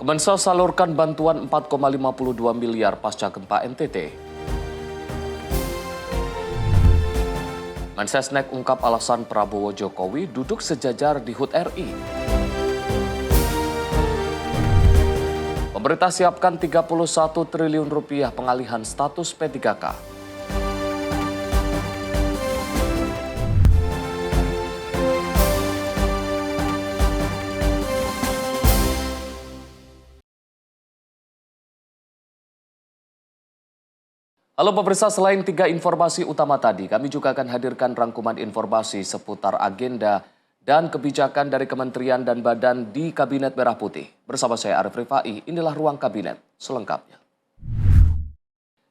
Kemensos salurkan bantuan 4,52 miliar pasca gempa NTT. Mensesnek ungkap alasan Prabowo Jokowi duduk sejajar di HUT RI. Pemerintah siapkan 31 triliun rupiah pengalihan status P3K. Halo pemirsa, selain 3 informasi utama tadi, kami juga akan hadirkan rangkuman informasi seputar agenda dan kebijakan dari kementerian dan badan di Kabinet Merah Putih. Bersama saya Arif Rifai, inilah Ruang Kabinet selengkapnya.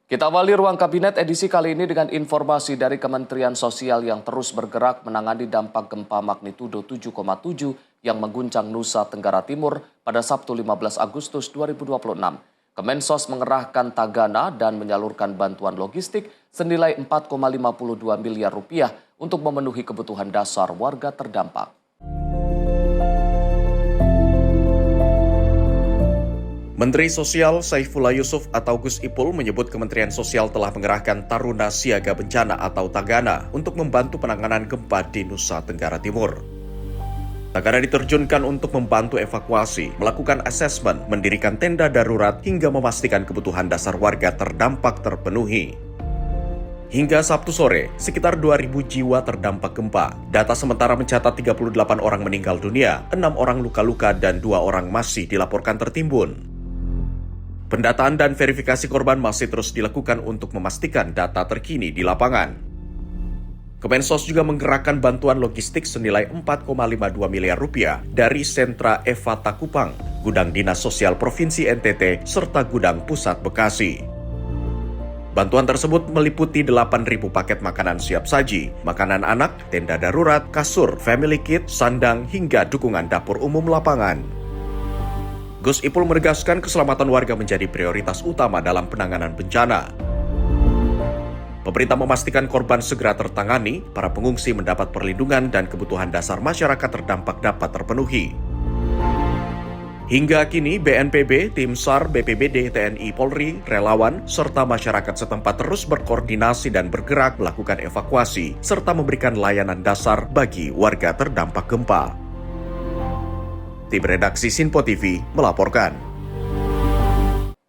Kita awali Ruang Kabinet edisi kali ini dengan informasi dari Kementerian Sosial yang terus bergerak menangani dampak gempa magnitudo 7,7 yang mengguncang Nusa Tenggara Timur pada Sabtu 15 Agustus 2026. Kemensos mengerahkan tagana dan menyalurkan bantuan logistik senilai 4,52 miliar rupiah untuk memenuhi kebutuhan dasar warga terdampak. Menteri Sosial Saifullah Yusuf atau Gus Ipul menyebut Kementerian Sosial telah mengerahkan Taruna Siaga Bencana atau Tagana untuk membantu penanganan gempa di Nusa Tenggara Timur. Tagana diterjunkan untuk membantu evakuasi, melakukan asesmen, mendirikan tenda darurat, hingga memastikan kebutuhan dasar warga terdampak terpenuhi. Hingga Sabtu sore, sekitar 2.000 jiwa terdampak gempa. Data sementara mencatat 38 orang meninggal dunia, 6 orang luka-luka, dan 2 orang masih dilaporkan tertimbun. Pendataan dan verifikasi korban masih terus dilakukan untuk memastikan data terkini di lapangan. Kemensos juga menggerakkan bantuan logistik senilai 4,52 miliar rupiah dari Sentra Evata Kupang, Gudang Dinas Sosial Provinsi NTT, serta Gudang Pusat Bekasi. Bantuan tersebut meliputi 8.000 paket makanan siap saji, makanan anak, tenda darurat, kasur, family kit, sandang, hingga dukungan dapur umum lapangan. Gus Ipul menegaskan keselamatan warga menjadi prioritas utama dalam penanganan bencana. Pemerintah memastikan korban segera tertangani, para pengungsi mendapat perlindungan dan kebutuhan dasar masyarakat terdampak dapat terpenuhi. Hingga kini BNPB, Tim SAR, BPBD, TNI, Polri, relawan, serta masyarakat setempat terus berkoordinasi dan bergerak melakukan evakuasi, serta memberikan layanan dasar bagi warga terdampak gempa. Tim redaksi Sinpo TV melaporkan.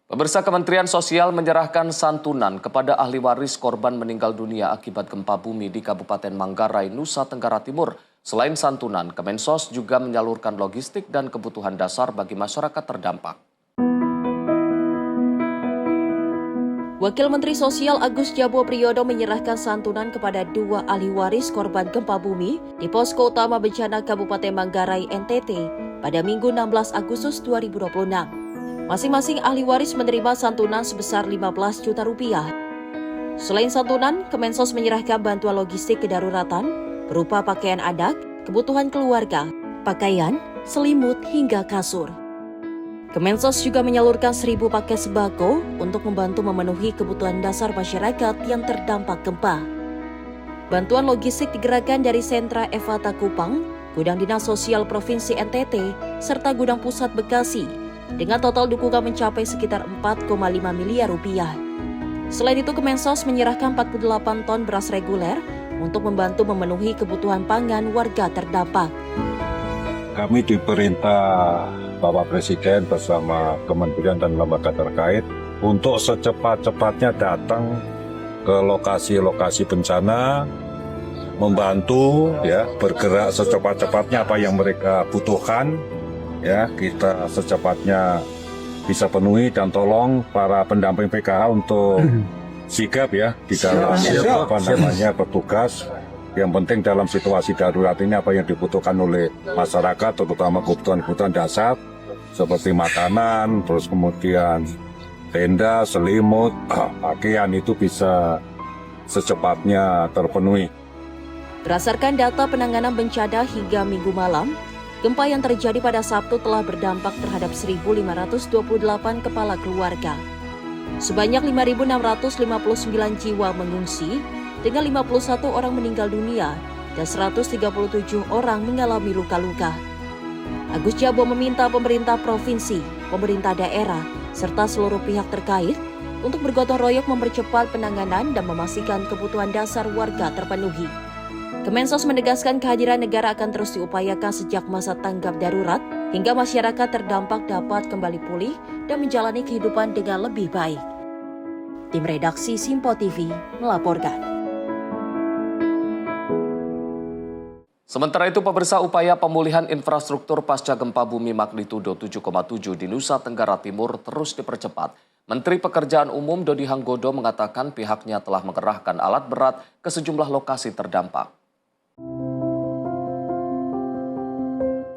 Pemirsa, Kementerian Sosial menyerahkan santunan kepada ahli waris korban meninggal dunia akibat gempa bumi di Kabupaten Manggarai, Nusa Tenggara Timur. Selain santunan, Kemensos juga menyalurkan logistik dan kebutuhan dasar bagi masyarakat terdampak. Wakil Menteri Sosial Agus Jabo Priyodo menyerahkan santunan kepada 2 ahli waris korban gempa bumi di Posko Utama Bencana Kabupaten Manggarai, NTT pada Minggu 16 Agustus 2026. Masing-masing ahli waris menerima santunan sebesar 15 juta rupiah. Selain santunan, Kemensos menyerahkan bantuan logistik kedaruratan berupa pakaian adat, kebutuhan keluarga, pakaian, selimut, hingga kasur. Kemensos juga menyalurkan 1.000 paket sembako untuk membantu memenuhi kebutuhan dasar masyarakat yang terdampak gempa. Bantuan logistik digerakkan dari Sentra Evata Kupang, Gudang Dinas Sosial Provinsi NTT, serta Gudang Pusat Bekasi, dengan total dukungan mencapai sekitar 4,5 miliar rupiah. Selain itu, Kemensos menyerahkan 48 ton beras reguler untuk membantu memenuhi kebutuhan pangan warga terdampak. Kami diperintah Bapak Presiden bersama kementerian dan lembaga terkait untuk secepat-cepatnya datang ke lokasi-lokasi bencana, membantu bergerak secepat-cepatnya apa yang mereka butuhkan. Kita secepatnya bisa penuhi dan tolong para pendamping PKH untuk sigap di dalam bertugas. Yang penting dalam situasi darurat ini apa yang dibutuhkan oleh masyarakat, terutama kebutuhan-kebutuhan dasar seperti makanan, terus kemudian tenda, selimut, pakaian itu bisa secepatnya terpenuhi. Berdasarkan data penanganan bencana hingga Minggu malam, gempa yang terjadi pada Sabtu telah berdampak terhadap 1.528 kepala keluarga. Sebanyak 5.659 jiwa mengungsi, dengan 51 orang meninggal dunia dan 137 orang mengalami luka-luka. Agus Jabo meminta pemerintah provinsi pemerintah daerah, serta seluruh pihak terkait untuk bergotong royong mempercepat penanganan dan memastikan kebutuhan dasar warga terpenuhi. Kemensos menegaskan kehadiran negara akan terus diupayakan sejak masa tanggap darurat hingga masyarakat terdampak dapat kembali pulih dan menjalani kehidupan dengan lebih baik. Tim redaksi Simpo TV melaporkan. Sementara itu, pemirsa, upaya pemulihan infrastruktur pasca gempa bumi magnitudo 7,7 di Nusa Tenggara Timur terus dipercepat. Menteri Pekerjaan Umum Dodi Hanggodo mengatakan pihaknya telah mengerahkan alat berat ke sejumlah lokasi terdampak.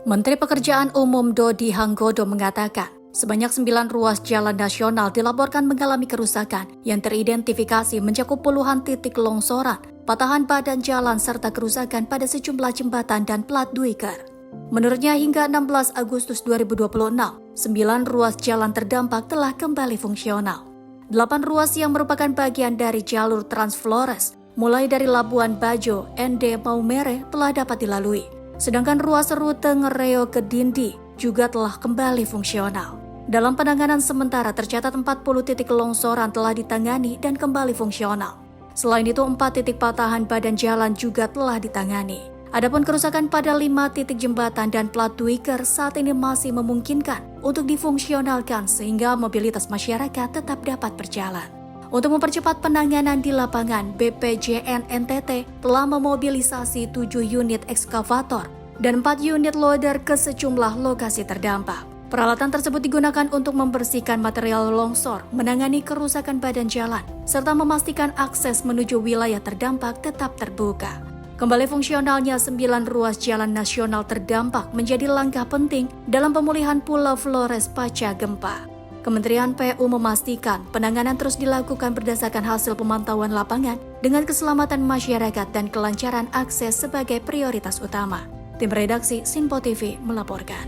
Menteri Pekerjaan Umum Dodi Hanggodo mengatakan, sebanyak 9 ruas jalan nasional dilaporkan mengalami kerusakan yang teridentifikasi mencakup puluhan titik longsoran, patahan badan jalan serta kerusakan pada sejumlah jembatan dan plat duiker. Menurutnya hingga 16 Agustus 2026, 9 ruas jalan terdampak telah kembali fungsional. 8 ruas yang merupakan bagian dari jalur Trans Flores, mulai dari Labuan Bajo, ND Maumere telah dapat dilalui. Sedangkan ruas rute Ngereo ke Dindi juga telah kembali fungsional. Dalam penanganan sementara tercatat 40 titik longsoran telah ditangani dan kembali fungsional. Selain itu, 4 titik patahan badan jalan juga telah ditangani. Adapun kerusakan pada 5 titik jembatan dan plat duiker saat ini masih memungkinkan untuk difungsionalkan sehingga mobilitas masyarakat tetap dapat berjalan. Untuk mempercepat penanganan di lapangan, BPJN NTT telah memobilisasi 7 unit ekskavator dan 4 unit loader ke sejumlah lokasi terdampak. Peralatan tersebut digunakan untuk membersihkan material longsor, menangani kerusakan badan jalan, serta memastikan akses menuju wilayah terdampak tetap terbuka. Kembali fungsionalnya 9 ruas jalan nasional terdampak menjadi langkah penting dalam pemulihan Pulau Flores pasca gempa. Kementerian PU memastikan penanganan terus dilakukan berdasarkan hasil pemantauan lapangan dengan keselamatan masyarakat dan kelancaran akses sebagai prioritas utama. Tim redaksi Simpo TV melaporkan.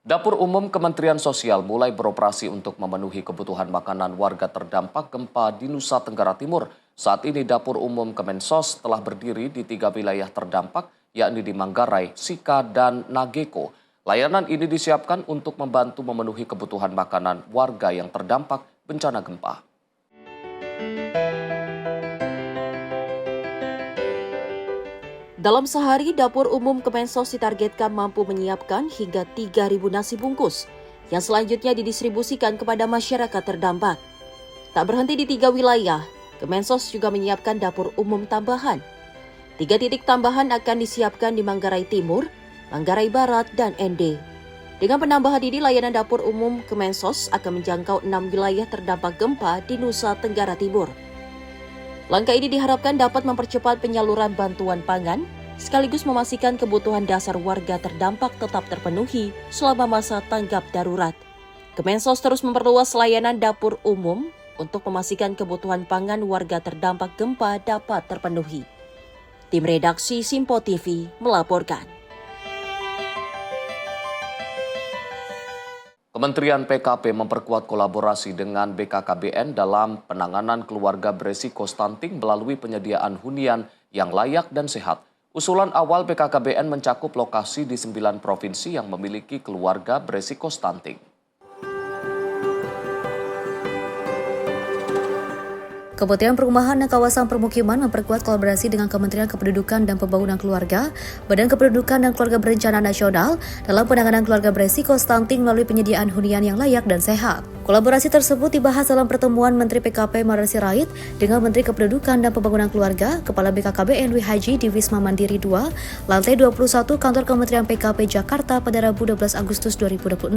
Dapur Umum Kementerian Sosial mulai beroperasi untuk memenuhi kebutuhan makanan warga terdampak gempa di Nusa Tenggara Timur. Saat ini Dapur Umum Kemensos telah berdiri di 3 wilayah terdampak, yakni di Manggarai, Sika, dan Nageko. Layanan ini disiapkan untuk membantu memenuhi kebutuhan makanan warga yang terdampak bencana gempa. Dalam sehari, Dapur Umum Kemensos ditargetkan mampu menyiapkan hingga 3.000 nasi bungkus yang selanjutnya didistribusikan kepada masyarakat terdampak. Tak berhenti di 3 wilayah, Kemensos juga menyiapkan dapur umum tambahan. 3 titik tambahan akan disiapkan di Manggarai Timur, Manggarai Barat, dan ND. Dengan penambahan ini, layanan Dapur Umum Kemensos akan menjangkau 6 wilayah terdampak gempa di Nusa Tenggara Timur. Langkah ini diharapkan dapat mempercepat penyaluran bantuan pangan, sekaligus memastikan kebutuhan dasar warga terdampak tetap terpenuhi selama masa tanggap darurat. Kemensos terus memperluas layanan dapur umum untuk memastikan kebutuhan pangan warga terdampak gempa dapat terpenuhi. Tim redaksi Simpo TV melaporkan. Kementerian PKP memperkuat kolaborasi dengan BKKBN dalam penanganan keluarga beresiko stunting melalui penyediaan hunian yang layak dan sehat. Usulan awal BKKBN mencakup lokasi di 9 provinsi yang memiliki keluarga beresiko stunting. Kementerian Perumahan dan Kawasan Permukiman memperkuat kolaborasi dengan Kementerian Kependudukan dan Pembangunan Keluarga, Badan Kependudukan dan Keluarga Berencana Nasional dalam penanganan keluarga beresiko stunting melalui penyediaan hunian yang layak dan sehat. Kolaborasi tersebut dibahas dalam pertemuan Menteri PKP Mardan Sirait dengan Menteri Kependudukan dan Pembangunan Keluarga, Kepala BKKBN Wihaji di Wisma Mandiri 2, lantai 21 Kantor Kementerian PKP Jakarta pada Rabu 12 Agustus 2026.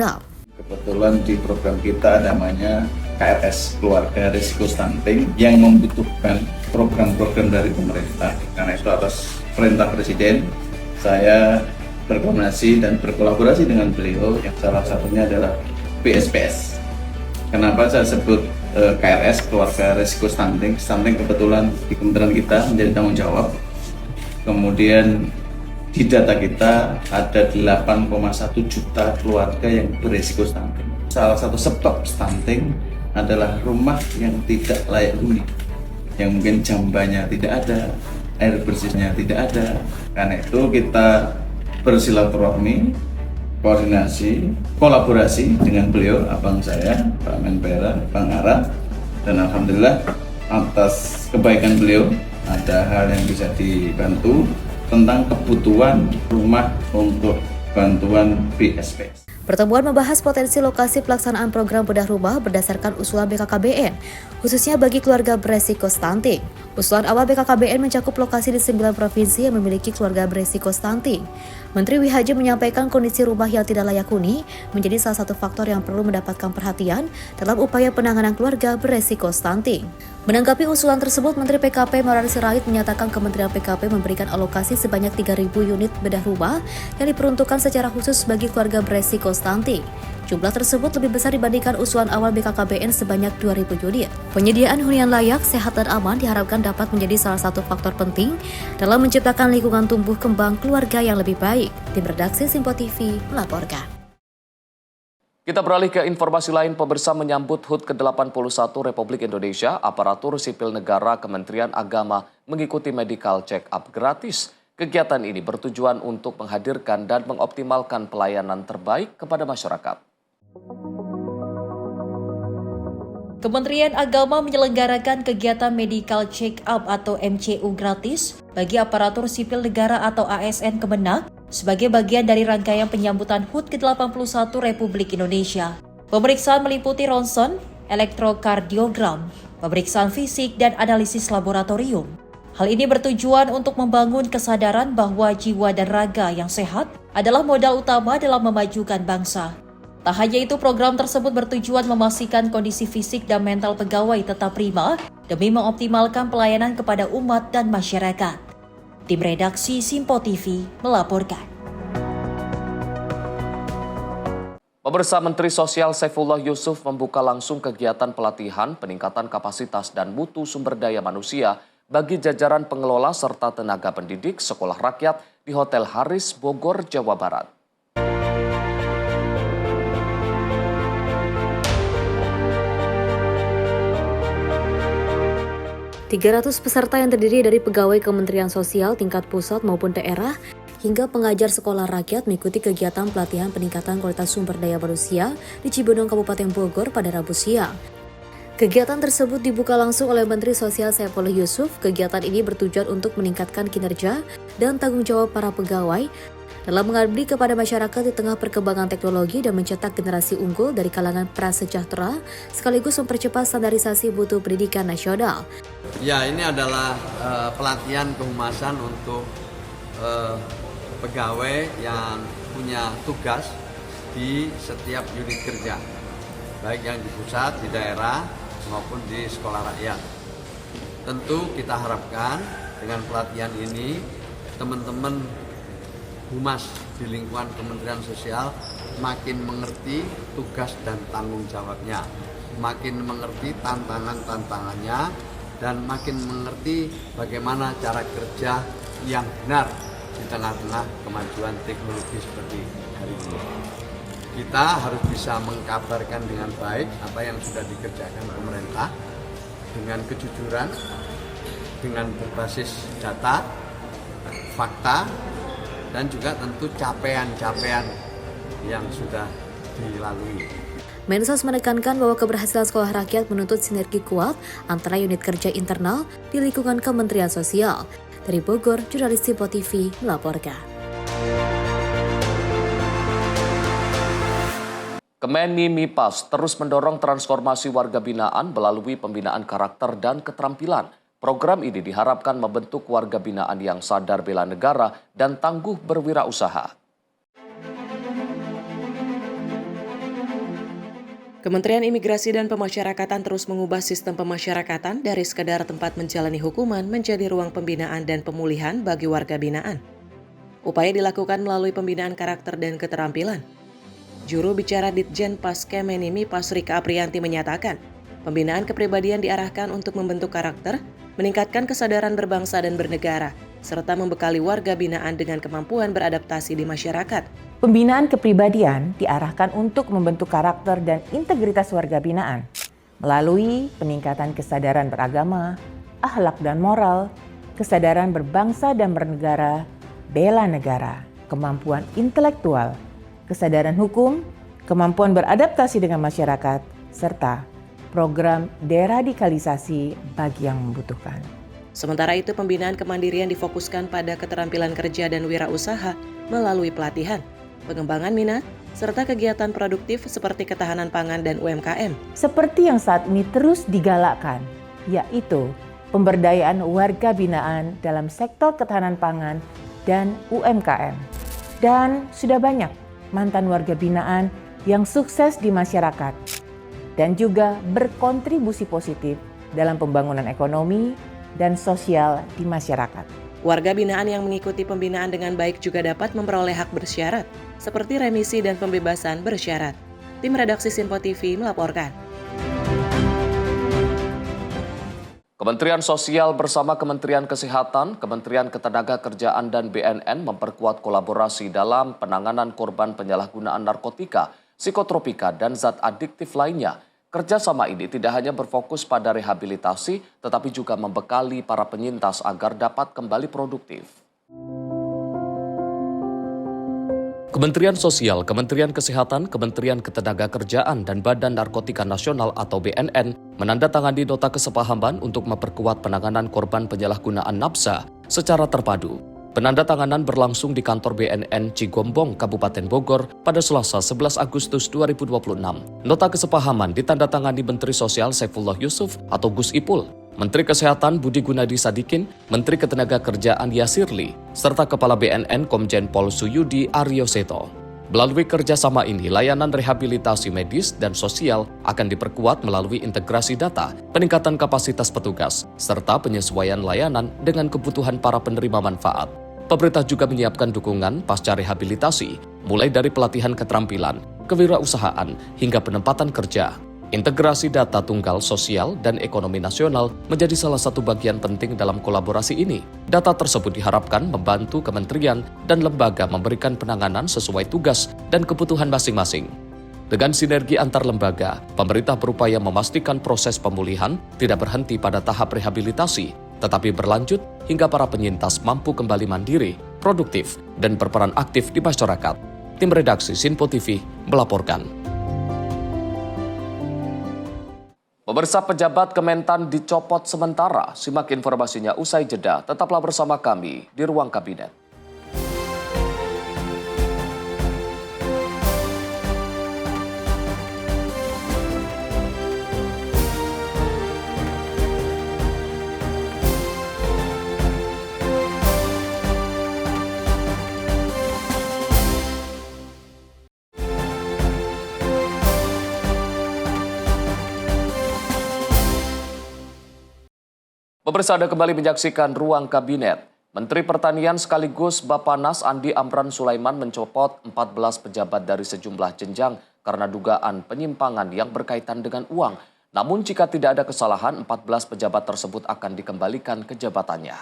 Kebetulan di program kita namanya KRS Keluarga Risiko Stunting yang membutuhkan program-program dari pemerintah. Karena itu atas perintah Presiden, saya berkoordinasi dan berkolaborasi dengan beliau yang salah satunya adalah PSPS. Kenapa saya sebut KRS Keluarga Risiko Stunting? Stunting kebetulan di kementerian kita menjadi tanggung jawab. Kemudian di data kita ada 8,1 juta keluarga yang berisiko stunting. Salah satu sebab stunting adalah rumah yang tidak layak huni, yang mungkin jambannya tidak ada, air bersihnya tidak ada. Karena itu kita bersilaturahmi koordinasi, kolaborasi dengan beliau, abang saya, Pak Menpora, Bang Ara, dan alhamdulillah atas kebaikan beliau ada hal yang bisa dibantu tentang kebutuhan rumah untuk bantuan PSP. Pertemuan membahas potensi lokasi pelaksanaan program bedah rumah berdasarkan usulan BKKBN, khususnya bagi keluarga beresiko stunting. Usulan awal BKKBN mencakup lokasi di 9 provinsi yang memiliki keluarga beresiko stunting. Menteri WIHJ menyampaikan kondisi rumah yang tidak layak huni menjadi salah satu faktor yang perlu mendapatkan perhatian dalam upaya penanganan keluarga beresiko stunting. Menanggapi usulan tersebut, Menteri PKP Maulana Sirait menyatakan Kementerian PKP memberikan alokasi sebanyak 3.000 unit bedah rumah yang diperuntukkan secara khusus bagi keluarga beresiko stunting. Jumlah tersebut lebih besar dibandingkan usulan awal BKKBN sebanyak 2.000 unit. Penyediaan hunian layak, sehat, dan aman diharapkan dapat menjadi salah satu faktor penting dalam menciptakan lingkungan tumbuh kembang keluarga yang lebih baik. Tim redaksi Simpo TV melaporkan. Kita beralih ke informasi lain. Pemirsa, menyambut HUT ke-81 Republik Indonesia, aparatur sipil negara Kementerian Agama mengikuti medical check-up gratis. Kegiatan ini bertujuan untuk menghadirkan dan mengoptimalkan pelayanan terbaik kepada masyarakat. Kementerian Agama menyelenggarakan kegiatan medical check-up atau MCU gratis bagi aparatur sipil negara atau ASN Kemenak sebagai bagian dari rangkaian penyambutan HUT ke-81 Republik Indonesia. Pemeriksaan meliputi ronsen, elektrokardiogram, pemeriksaan fisik, dan analisis laboratorium. Hal ini bertujuan untuk membangun kesadaran bahwa jiwa dan raga yang sehat adalah modal utama dalam memajukan bangsa. Tak hanya itu, program tersebut bertujuan memastikan kondisi fisik dan mental pegawai tetap prima demi mengoptimalkan pelayanan kepada umat dan masyarakat. Tim redaksi Simpo TV melaporkan. Pemirsa, Menteri Sosial Saifullah Yusuf membuka langsung kegiatan pelatihan, peningkatan kapasitas dan mutu sumber daya manusia bagi jajaran pengelola serta tenaga pendidik sekolah rakyat di Hotel Haris, Bogor, Jawa Barat. 300 peserta yang terdiri dari pegawai Kementerian Sosial tingkat pusat maupun daerah hingga pengajar sekolah rakyat mengikuti kegiatan pelatihan peningkatan kualitas sumber daya manusia di Cibinong, Kabupaten Bogor pada Rabu siang. Kegiatan tersebut dibuka langsung oleh Menteri Sosial Saifullah Yusuf. Kegiatan ini bertujuan untuk meningkatkan kinerja dan tanggung jawab para pegawai dalam mengabdi kepada masyarakat di tengah perkembangan teknologi dan mencetak generasi unggul dari kalangan prasejahtera, sekaligus mempercepat standarisasi mutu pendidikan nasional. Ya, ini adalah pelatihan kehumasan untuk pegawai yang punya tugas di setiap unit kerja, baik yang di pusat, di daerah, maupun di sekolah rakyat. Tentu kita harapkan dengan pelatihan ini, teman-teman humas di lingkungan Kementerian Sosial makin mengerti tugas dan tanggung jawabnya, makin mengerti tantangan-tantangannya, dan makin mengerti bagaimana cara kerja yang benar di tengah-tengah kemajuan teknologi seperti hari ini. Kita harus bisa mengkabarkan dengan baik apa yang sudah dikerjakan pemerintah dengan kejujuran, dengan berbasis data, fakta, dan juga tentu capaian-capaian yang sudah dilalui. Mensos menekankan bahwa keberhasilan sekolah rakyat menuntut sinergi kuat antara unit kerja internal di lingkungan Kementerian Sosial. Dari Bogor, jurnalis Simpo TV melaporkan. Kemenimipas terus mendorong transformasi warga binaan melalui pembinaan karakter dan keterampilan. Program ini diharapkan membentuk warga binaan yang sadar bela negara dan tangguh berwirausaha. Kementerian Imigrasi dan Pemasyarakatan terus mengubah sistem pemasyarakatan dari sekadar tempat menjalani hukuman menjadi ruang pembinaan dan pemulihan bagi warga binaan. Upaya dilakukan melalui pembinaan karakter dan keterampilan. Juru bicara Ditjen Pas Kemenimipas Rika Aprianti menyatakan, pembinaan kepribadian diarahkan untuk membentuk karakter, meningkatkan kesadaran berbangsa dan bernegara, serta membekali warga binaan dengan kemampuan beradaptasi di masyarakat. Pembinaan kepribadian diarahkan untuk membentuk karakter dan integritas warga binaan melalui peningkatan kesadaran beragama, akhlak dan moral, kesadaran berbangsa dan bernegara, bela negara, kemampuan intelektual, kesadaran hukum, kemampuan beradaptasi dengan masyarakat, serta program deradikalisasi bagi yang membutuhkan. Sementara itu, pembinaan kemandirian difokuskan pada keterampilan kerja dan wirausaha melalui pelatihan, pengembangan minat, serta kegiatan produktif seperti ketahanan pangan dan UMKM. Seperti yang saat ini terus digalakkan, yaitu pemberdayaan warga binaan dalam sektor ketahanan pangan dan UMKM. Dan sudah banyak mantan warga binaan yang sukses di masyarakat dan juga berkontribusi positif dalam pembangunan ekonomi dan sosial di masyarakat. Warga binaan yang mengikuti pembinaan dengan baik juga dapat memperoleh hak bersyarat, seperti remisi dan pembebasan bersyarat. Tim redaksi Sinpo TV melaporkan. Kementerian Sosial bersama Kementerian Kesehatan, Kementerian Ketenagakerjaan dan BNN memperkuat kolaborasi dalam penanganan korban penyalahgunaan narkotika, psikotropika, dan zat adiktif lainnya. Kerjasama ini tidak hanya berfokus pada rehabilitasi, tetapi juga membekali para penyintas agar dapat kembali produktif. Kementerian Sosial, Kementerian Kesehatan, Kementerian Ketenagakerjaan, dan Badan Narkotika Nasional atau BNN menandatangani nota kesepahaman untuk memperkuat penanganan korban penyalahgunaan nafsa secara terpadu. Penandatanganan berlangsung di kantor BNN Cigombong, Kabupaten Bogor pada Selasa 11 Agustus 2026. Nota kesepahaman ditandatangani Menteri Sosial Saifullah Yusuf atau Gus Ipul, Menteri Kesehatan Budi Gunadi Sadikin, Menteri Ketenagakerjaan Yasirli, serta Kepala BNN Komjen Pol Suyudi Aryo Seto. Melalui kerjasama ini, layanan rehabilitasi medis dan sosial akan diperkuat melalui integrasi data, peningkatan kapasitas petugas, serta penyesuaian layanan dengan kebutuhan para penerima manfaat. Pemerintah juga menyiapkan dukungan pasca rehabilitasi, mulai dari pelatihan keterampilan, kewirausahaan, hingga penempatan kerja. Integrasi data tunggal sosial dan ekonomi nasional menjadi salah satu bagian penting dalam kolaborasi ini. Data tersebut diharapkan membantu kementerian dan lembaga memberikan penanganan sesuai tugas dan kebutuhan masing-masing. Dengan sinergi antar lembaga, pemerintah berupaya memastikan proses pemulihan tidak berhenti pada tahap rehabilitasi, tetapi berlanjut hingga para penyintas mampu kembali mandiri, produktif, dan berperan aktif di masyarakat. Tim redaksi Sinpo TV melaporkan. Pemirsa, pejabat Kementan dicopot sementara. Simak informasinya usai jeda. Tetaplah bersama kami di Ruang Kabinet. Pemirsa, Anda kembali menyaksikan Ruang Kabinet. Menteri Pertanian sekaligus Bapanas Andi Amran Sulaiman mencopot 14 pejabat dari sejumlah jenjang karena dugaan penyimpangan yang berkaitan dengan uang. Namun jika tidak ada kesalahan, 14 pejabat tersebut akan dikembalikan ke jabatannya.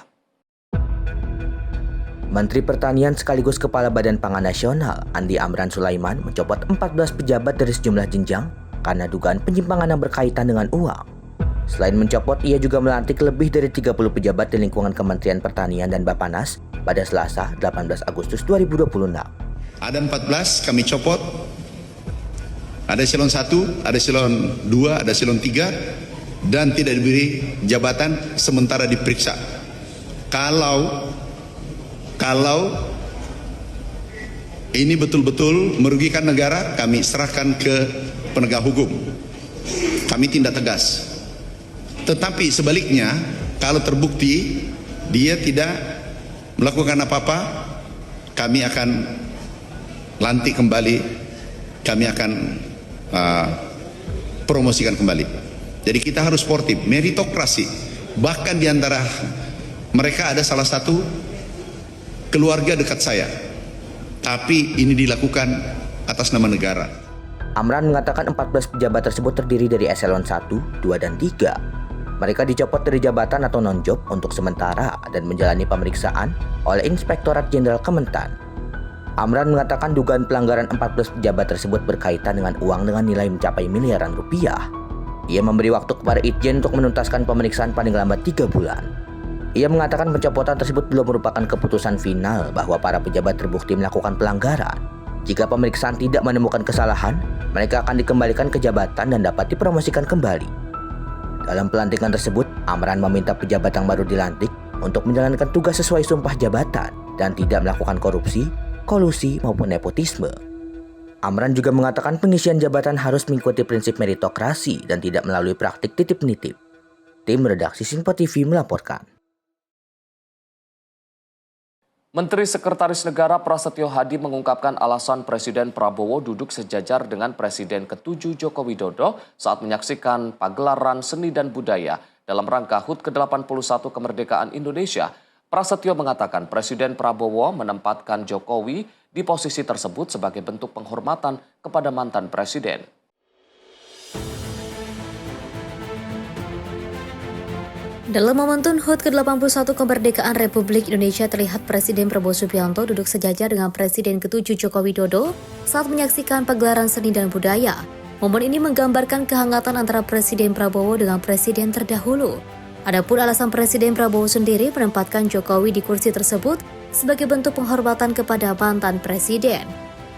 Menteri Pertanian sekaligus Kepala Badan Pangan Nasional Andi Amran Sulaiman mencopot 14 pejabat dari sejumlah jenjang karena dugaan penyimpangan yang berkaitan dengan uang. Selain mencopot, ia juga melantik lebih dari 30 pejabat di lingkungan Kementerian Pertanian dan Bapanas pada Selasa 18 Agustus 2026. Ada 14 kami copot, ada eselon 1, ada eselon 2, ada eselon 3, dan tidak diberi jabatan sementara diperiksa. Kalau ini betul-betul merugikan negara, kami serahkan ke penegak hukum. Kami tindak tegas. Tetapi sebaliknya, kalau terbukti dia tidak melakukan apa-apa, kami akan lantik kembali, kami akan promosikan kembali. Jadi kita harus sportif, meritokrasi. Bahkan di antara mereka ada salah satu keluarga dekat saya, tapi ini dilakukan atas nama negara. Amran mengatakan 14 pejabat tersebut terdiri dari eselon 1, 2, dan 3. Mereka dicopot dari jabatan atau non-job untuk sementara dan menjalani pemeriksaan oleh Inspektorat Jenderal Kementan. Amran mengatakan dugaan pelanggaran 14 pejabat tersebut berkaitan dengan uang dengan nilai mencapai miliaran rupiah. Ia memberi waktu kepada Itjen untuk menuntaskan pemeriksaan paling lambat 3 bulan. Ia mengatakan pencopotan tersebut belum merupakan keputusan final bahwa para pejabat terbukti melakukan pelanggaran. Jika pemeriksaan tidak menemukan kesalahan, mereka akan dikembalikan ke jabatan dan dapat dipromosikan kembali. Dalam pelantikan tersebut, Amran meminta pejabat yang baru dilantik untuk menjalankan tugas sesuai sumpah jabatan dan tidak melakukan korupsi, kolusi, maupun nepotisme. Amran juga mengatakan pengisian jabatan harus mengikuti prinsip meritokrasi dan tidak melalui praktik titip-nitip. Tim redaksi Sinpo TV melaporkan. Menteri Sekretaris Negara Prasetyo Hadi mengungkapkan alasan Presiden Prabowo duduk sejajar dengan Presiden ke-7 Joko Widodo saat menyaksikan pagelaran seni dan budaya dalam rangka HUT ke-81 kemerdekaan Indonesia. Prasetyo mengatakan Presiden Prabowo menempatkan Jokowi di posisi tersebut sebagai bentuk penghormatan kepada mantan presiden. Dalam momentum HUT ke-81 kemerdekaan Republik Indonesia terlihat Presiden Prabowo Subianto duduk sejajar dengan Presiden ke-7 Joko Widodo saat menyaksikan pagelaran seni dan budaya. Momen ini menggambarkan kehangatan antara Presiden Prabowo dengan Presiden terdahulu. Adapun alasan Presiden Prabowo sendiri menempatkan Jokowi di kursi tersebut sebagai bentuk penghormatan kepada mantan presiden.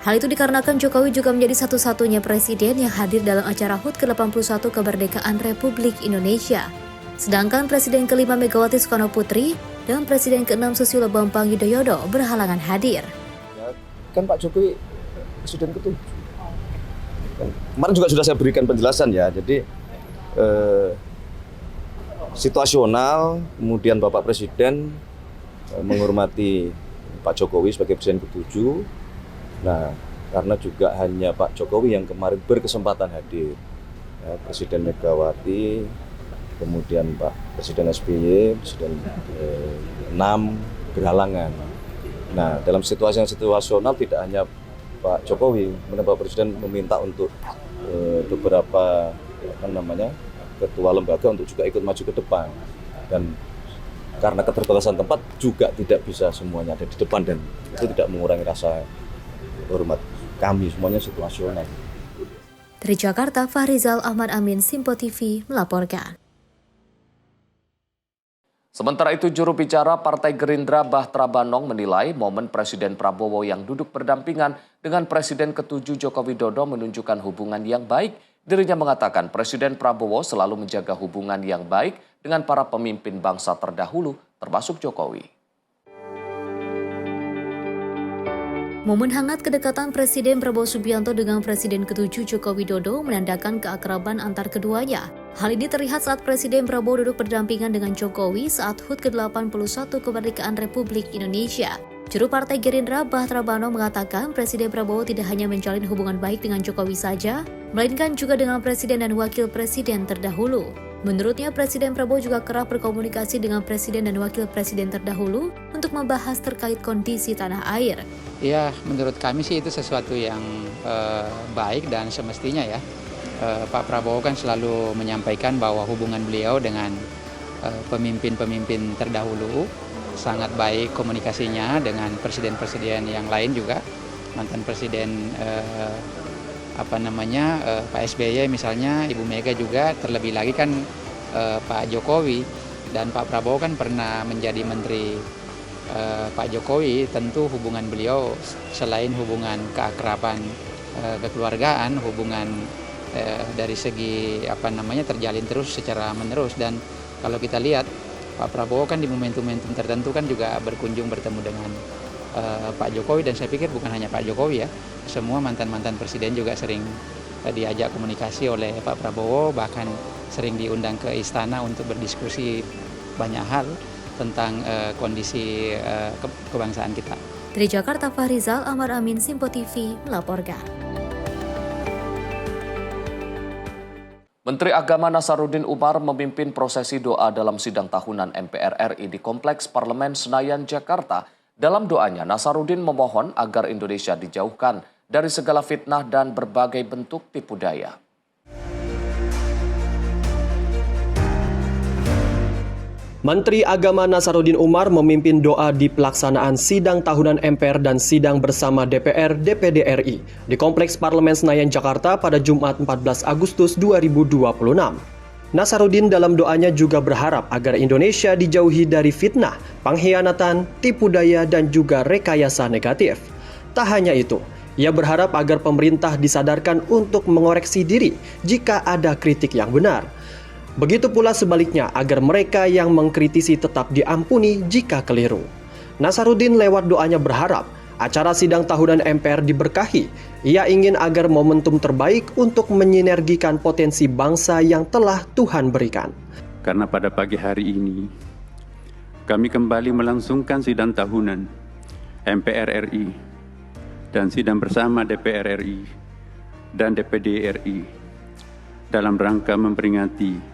Hal itu dikarenakan Jokowi juga menjadi satu-satunya presiden yang hadir dalam acara HUT ke-81 kemerdekaan Republik Indonesia. Sedangkan Presiden ke-5 Megawati Soekarno-Putri dan Presiden ke-6 Susilo Bambang Yudhoyono berhalangan hadir. Kan Pak Jokowi Presiden ke-7. Kemarin juga sudah saya berikan penjelasan ya, jadi situasional, kemudian Bapak Presiden menghormati Pak Jokowi sebagai Presiden ke-7. Nah, karena juga hanya Pak Jokowi yang kemarin berkesempatan hadir, ya, Presiden Megawati, kemudian Pak Presiden SBY, Presiden 6 berhalangan. Nah, dalam situasi yang situasional tidak hanya Pak Jokowi, Bapak Presiden meminta untuk beberapa ketua lembaga untuk juga ikut maju ke depan, dan karena keterbatasan tempat juga tidak bisa semuanya ada di depan, dan itu tidak mengurangi rasa hormat kami, semuanya situasional. Dari Jakarta, Fahrizal Ahmad Amin, Sinpo TV melaporkan. Sementara itu, juru bicara Partai Gerindra Bahtera Banong menilai momen Presiden Prabowo yang duduk berdampingan dengan Presiden ke-7 Joko Widodo menunjukkan hubungan yang baik. Dirinya mengatakan Presiden Prabowo selalu menjaga hubungan yang baik dengan para pemimpin bangsa terdahulu, termasuk Jokowi. Momen hangat kedekatan Presiden Prabowo Subianto dengan Presiden ke-7 Joko Widodo menandakan keakraban antar keduanya. Hal ini terlihat saat Presiden Prabowo duduk berdampingan dengan Jokowi saat HUT ke-81 kemerdekaan Republik Indonesia. Juru Partai Gerindra Bahtera Banong mengatakan Presiden Prabowo tidak hanya menjalin hubungan baik dengan Jokowi saja, melainkan juga dengan Presiden dan Wakil Presiden terdahulu. Menurutnya, Presiden Prabowo juga kerap berkomunikasi dengan Presiden dan Wakil Presiden terdahulu untuk membahas terkait kondisi tanah air. Ya, menurut kami sih itu sesuatu yang baik dan semestinya ya. Pak Prabowo kan selalu menyampaikan bahwa hubungan beliau dengan pemimpin-pemimpin terdahulu sangat baik komunikasinya dengan presiden-presiden yang lain juga, mantan presiden Pak SBY misalnya, Ibu Mega juga, terlebih lagi kan Pak Jokowi dan Pak Prabowo kan pernah menjadi menteri Pak Jokowi. Tentu hubungan beliau selain hubungan keakraban kekeluargaan, hubungan dari segi terjalin terus secara menerus. Dan kalau kita lihat Pak Prabowo kan di momentum-momentum tertentu kan juga berkunjung bertemu dengan Pak Jokowi, dan saya pikir bukan hanya Pak Jokowi ya, semua mantan-mantan presiden juga sering diajak komunikasi oleh Pak Prabowo, bahkan sering diundang ke istana untuk berdiskusi banyak hal tentang kondisi kebangsaan kita. Dari Jakarta, Fahrizal Ahmad Amin, Sinpo TV melaporkan. Menteri Agama Nasaruddin Umar memimpin prosesi doa dalam sidang tahunan MPR RI di Kompleks Parlemen Senayan, Jakarta. Dalam doanya, Nasaruddin memohon agar Indonesia dijauhkan dari segala fitnah dan berbagai bentuk tipu daya. Menteri Agama Nasaruddin Umar memimpin doa di pelaksanaan sidang tahunan MPR dan sidang bersama DPR DPD RI di Kompleks Parlemen Senayan, Jakarta pada Jumat 14 Agustus 2026. Nasaruddin dalam doanya juga berharap agar Indonesia dijauhi dari fitnah, pengkhianatan, tipu daya, dan juga rekayasa negatif. Tak hanya itu, Ia berharap agar pemerintah disadarkan untuk mengoreksi diri jika ada kritik yang benar. Begitu pula sebaliknya agar mereka yang mengkritisi tetap diampuni jika keliru. Nasaruddin lewat doanya berharap acara sidang tahunan MPR diberkahi. Ia ingin agar momentum terbaik untuk menyinergikan potensi bangsa yang telah Tuhan berikan. Karena pada pagi hari ini, kami kembali melangsungkan sidang tahunan MPR RI dan sidang bersama DPR RI dan DPD RI dalam rangka memperingati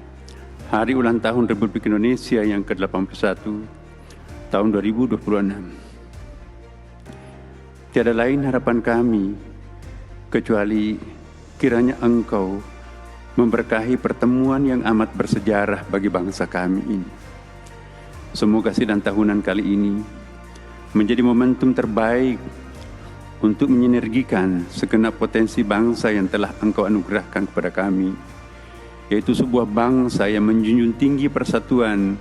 Hari Ulang Tahun Republik Indonesia yang ke-81 tahun 2026. Tiada lain harapan kami kecuali kiranya Engkau memberkahi pertemuan yang amat bersejarah bagi bangsa kami ini. Semoga sidang tahunan kali ini menjadi momentum terbaik untuk menyinergikan segenap potensi bangsa yang telah Engkau anugerahkan kepada kami, yaitu sebuah bangsa yang menjunjung tinggi persatuan,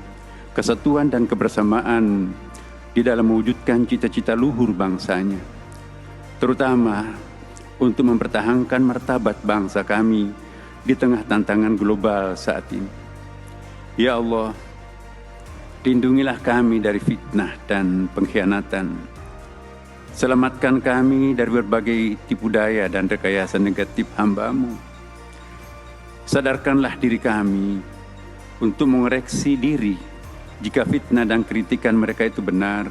kesatuan dan kebersamaan di dalam mewujudkan cita-cita luhur bangsanya, terutama untuk mempertahankan martabat bangsa kami di tengah tantangan global saat ini. Ya Allah, lindungilah kami dari fitnah dan pengkhianatan. Selamatkan kami dari berbagai tipu daya dan rekayasa negatif hamba-Mu. Sadarkanlah diri kami untuk mengoreksi diri jika fitnah dan kritikan mereka itu benar.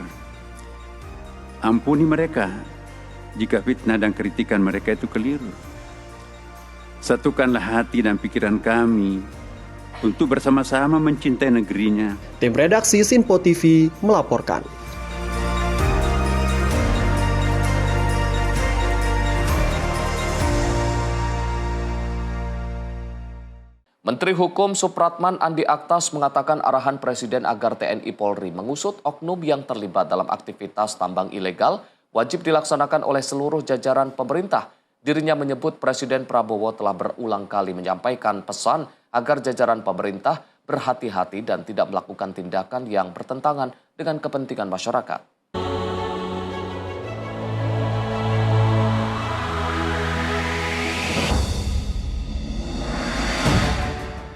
Ampuni mereka jika fitnah dan kritikan mereka itu keliru. Satukanlah hati dan pikiran kami untuk bersama-sama mencintai negerinya. Tim redaksi Sinpo TV melaporkan. Menteri Hukum Supratman Andi Aktas mengatakan arahan Presiden agar TNI Polri mengusut oknum yang terlibat dalam aktivitas tambang ilegal wajib dilaksanakan oleh seluruh jajaran pemerintah. Dirinya menyebut Presiden Prabowo telah berulang kali menyampaikan pesan agar jajaran pemerintah berhati-hati dan tidak melakukan tindakan yang bertentangan dengan kepentingan masyarakat.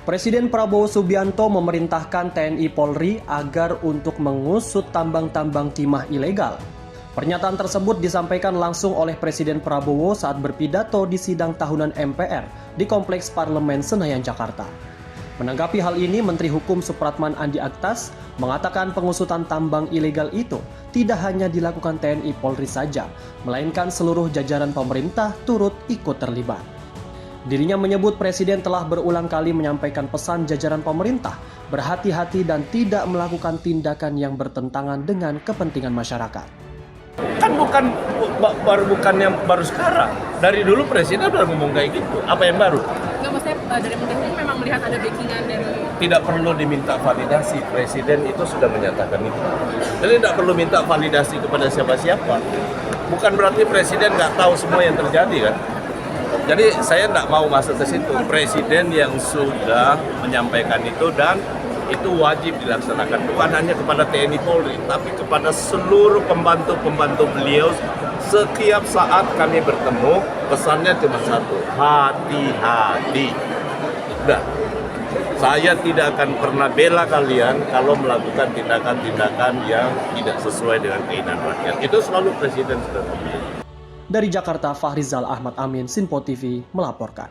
Presiden Prabowo Subianto memerintahkan TNI Polri agar untuk mengusut tambang-tambang timah ilegal. Pernyataan tersebut disampaikan langsung oleh Presiden Prabowo saat berpidato di sidang tahunan MPR di Kompleks Parlemen Senayan, Jakarta. Menanggapi hal ini, Menteri Hukum Supratman Andi Aktas mengatakan pengusutan tambang ilegal itu tidak hanya dilakukan TNI Polri saja, melainkan seluruh jajaran pemerintah turut ikut terlibat. Dirinya menyebut Presiden telah berulang kali menyampaikan pesan jajaran pemerintah berhati-hati dan tidak melakukan tindakan yang bertentangan dengan kepentingan masyarakat. Kan bukan yang baru sekarang. Dari dulu Presiden udah ngomong kayak gitu. Apa yang baru? Nggak, maksudnya dari Menteri Hukum memang melihat ada backingan dari... Tidak perlu diminta validasi. Presiden itu sudah menyatakan itu. Jadi tidak perlu minta validasi kepada siapa-siapa. Bukan berarti Presiden nggak tahu semua yang terjadi kan. Jadi saya tidak mau masuk ke situ. Presiden yang sudah menyampaikan itu dan itu wajib dilaksanakan. Bukan hanya kepada TNI Polri, tapi kepada seluruh pembantu-pembantu beliau. Setiap saat kami bertemu, pesannya cuma satu, hati-hati. Udah, saya tidak akan pernah bela kalian kalau melakukan tindakan-tindakan yang tidak sesuai dengan keinginan rakyat. Itu selalu Presiden sudah memilih. Dari Jakarta, Fahrizal Ahmad Amin, Sinpo TV melaporkan.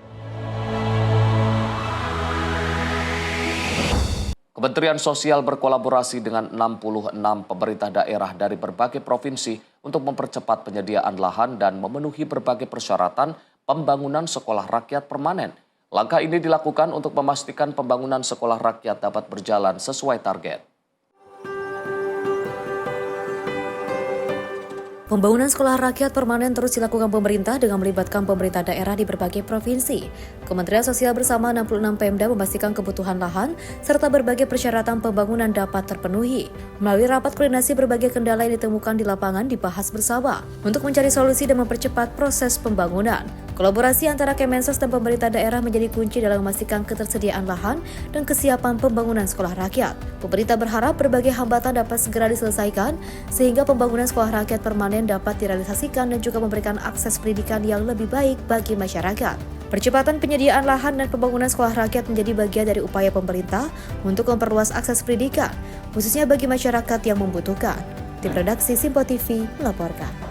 Kementerian Sosial berkolaborasi dengan 66 pemerintah daerah dari berbagai provinsi untuk mempercepat penyediaan lahan dan memenuhi berbagai persyaratan pembangunan sekolah rakyat permanen. Langkah ini dilakukan untuk memastikan pembangunan sekolah rakyat dapat berjalan sesuai target. Pembangunan sekolah rakyat permanen terus dilakukan pemerintah dengan melibatkan pemerintah daerah di berbagai provinsi. Kementerian Sosial bersama 66 Pemda memastikan kebutuhan lahan serta berbagai persyaratan pembangunan dapat terpenuhi. Melalui rapat koordinasi, berbagai kendala yang ditemukan di lapangan dibahas bersama untuk mencari solusi dan mempercepat proses pembangunan. Kolaborasi antara Kemensos dan pemerintah daerah menjadi kunci dalam memastikan ketersediaan lahan dan kesiapan pembangunan sekolah rakyat. Pemerintah berharap berbagai hambatan dapat segera diselesaikan sehingga pembangunan sekolah rakyat permanen dapat direalisasikan dan juga memberikan akses pendidikan yang lebih baik bagi masyarakat. Percepatan penyediaan lahan dan pembangunan sekolah rakyat menjadi bagian dari upaya pemerintah untuk memperluas akses pendidikan, khususnya bagi masyarakat yang membutuhkan. Tim redaksi Simpo TV melaporkan.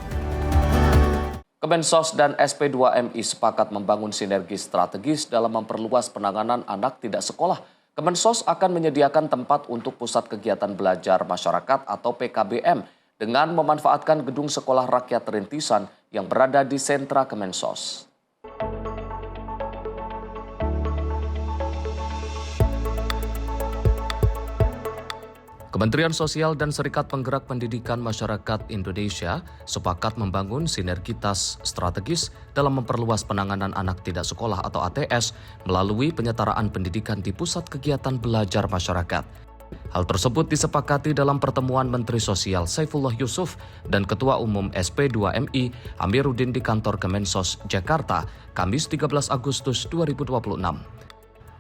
Kemensos dan SP2MI sepakat membangun sinergi strategis dalam memperluas penanganan anak tidak sekolah. Kemensos akan menyediakan tempat untuk pusat kegiatan belajar masyarakat atau PKBM dengan memanfaatkan gedung sekolah rakyat rintisan yang berada di sentra Kemensos. Kementerian Sosial dan Serikat Penggerak Pendidikan Masyarakat Indonesia sepakat membangun sinergitas strategis dalam memperluas penanganan anak tidak sekolah atau ATS melalui penyetaraan pendidikan di pusat kegiatan belajar masyarakat. Hal tersebut disepakati dalam pertemuan Menteri Sosial Saifullah Yusuf dan Ketua Umum SP2MI Amiruddin di kantor Kemensos Jakarta, Kamis 13 Agustus 2026.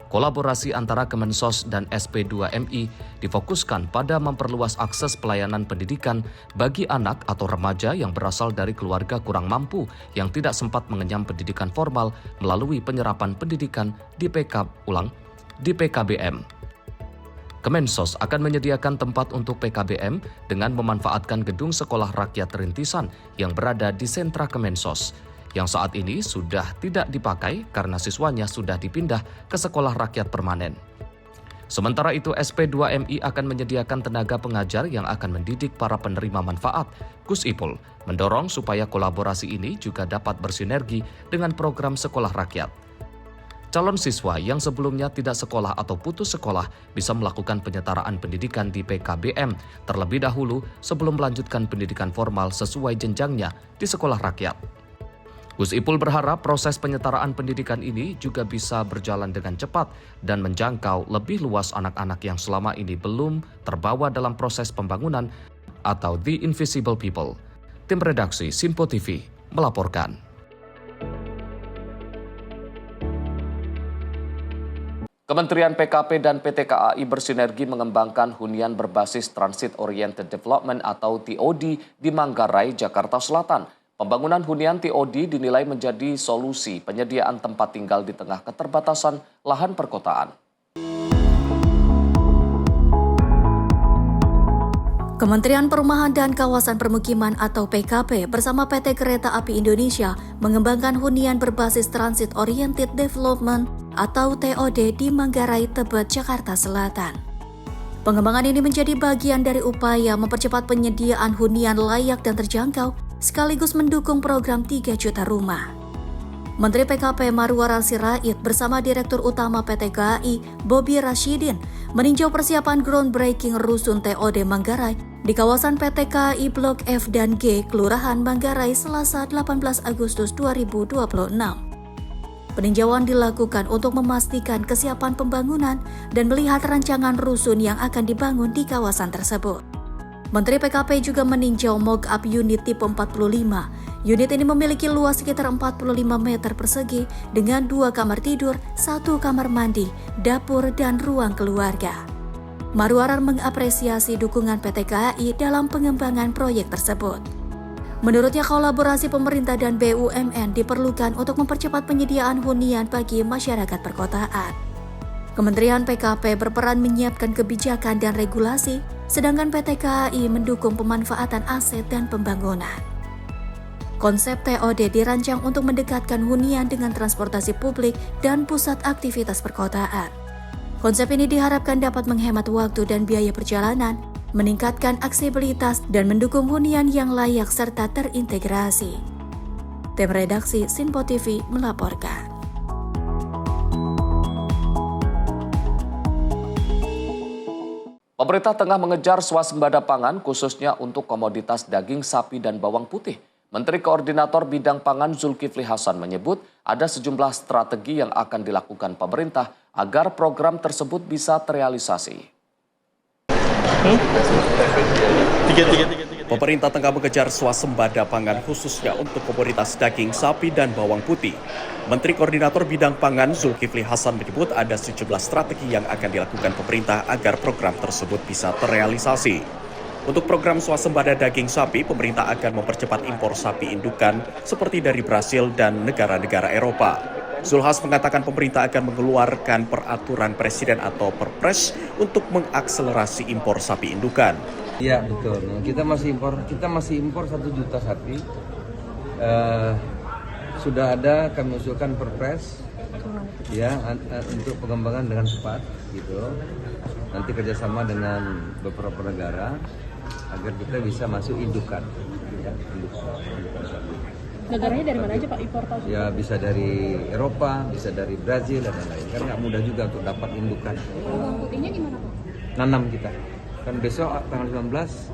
Kolaborasi antara Kemensos dan SP2MI difokuskan pada memperluas akses pelayanan pendidikan bagi anak atau remaja yang berasal dari keluarga kurang mampu yang tidak sempat mengenyam pendidikan formal melalui penyerapan pendidikan di PKBM. Kemensos akan menyediakan tempat untuk PKBM dengan memanfaatkan gedung sekolah rakyat rintisan yang berada di sentra Kemensos, yang saat ini sudah tidak dipakai karena siswanya sudah dipindah ke sekolah rakyat permanen. Sementara itu, SP2MI akan menyediakan tenaga pengajar yang akan mendidik para penerima manfaat. Gus Ipul mendorong supaya kolaborasi ini juga dapat bersinergi dengan program sekolah rakyat. Calon siswa yang sebelumnya tidak sekolah atau putus sekolah bisa melakukan penyetaraan pendidikan di PKBM terlebih dahulu sebelum melanjutkan pendidikan formal sesuai jenjangnya di sekolah rakyat. Gus Ipul berharap proses penyetaraan pendidikan ini juga bisa berjalan dengan cepat dan menjangkau lebih luas anak-anak yang selama ini belum terbawa dalam proses pembangunan atau the invisible people. Tim redaksi Simpo TV melaporkan. Kementerian PKP dan PT KAI bersinergi mengembangkan hunian berbasis Transit Oriented Development atau TOD di Manggarai, Jakarta Selatan. Pembangunan hunian TOD dinilai menjadi solusi penyediaan tempat tinggal di tengah keterbatasan lahan perkotaan. Kementerian Perumahan dan Kawasan Permukiman atau PKP bersama PT Kereta Api Indonesia mengembangkan hunian berbasis Transit Oriented Development atau TOD di Manggarai, Tebet, Jakarta Selatan. Pengembangan ini menjadi bagian dari upaya mempercepat penyediaan hunian layak dan terjangkau sekaligus mendukung program 3 juta rumah. Menteri PKP Marwarar Sirait bersama Direktur Utama PT KAI Bobi Rashidin meninjau persiapan groundbreaking rusun TOD Manggarai di kawasan PT KAI Blok F dan G, Kelurahan Manggarai, Selasa 18 Agustus 2026. Peninjauan dilakukan untuk memastikan kesiapan pembangunan dan melihat rancangan rusun yang akan dibangun di kawasan tersebut. Menteri PKP juga meninjau mock-up unit tipe 45. Unit ini memiliki luas sekitar 45 meter persegi dengan 2 kamar tidur, 1 kamar mandi, dapur, dan ruang keluarga. Marwarar mengapresiasi dukungan PT KAI dalam pengembangan proyek tersebut. Menurutnya, kolaborasi pemerintah dan BUMN diperlukan untuk mempercepat penyediaan hunian bagi masyarakat perkotaan. Kementerian PKP berperan menyiapkan kebijakan dan regulasi, sedangkan PT KAI mendukung pemanfaatan aset dan pembangunan. Konsep TOD dirancang untuk mendekatkan hunian dengan transportasi publik dan pusat aktivitas perkotaan. Konsep ini diharapkan dapat menghemat waktu dan biaya perjalanan, meningkatkan aksesibilitas dan mendukung hunian yang layak serta terintegrasi. Tim redaksi Simpo TV melaporkan. Pemerintah tengah mengejar swasembada pangan khususnya untuk komoditas daging sapi dan bawang putih. Menteri Koordinator Bidang Pangan Zulkifli Hasan menyebut ada sejumlah strategi yang akan dilakukan pemerintah agar program tersebut bisa terrealisasi. Pemerintah tengah mengejar swasembada pangan khususnya untuk komoditas daging sapi dan bawang putih. Menteri Koordinator Bidang Pangan Zulkifli Hasan menyebut ada sejumlah strategi yang akan dilakukan pemerintah agar program tersebut bisa terrealisasi. Untuk program swasembada daging sapi, pemerintah akan mempercepat impor sapi indukan seperti dari Brasil dan negara-negara Eropa. Zulhas mengatakan pemerintah akan mengeluarkan peraturan presiden atau perpres untuk mengakselerasi impor sapi indukan. Iya betul. Kita masih impor 1 juta sapi. Sudah ada kami usulkan perpres, ya untuk pengembangan dengan cepat, gitu. Nanti kerjasama dengan beberapa negara agar kita bisa masuk indukan. Ya, indukan sapi. Negaranya dari mana aja Pak importasi? Ya bisa dari Eropa, bisa dari Brazil dan lain-lain. Kan nggak mudah juga untuk dapat indukan. Bawang putihnya gimana Pak? Nanam kita. Kan besok tanggal 19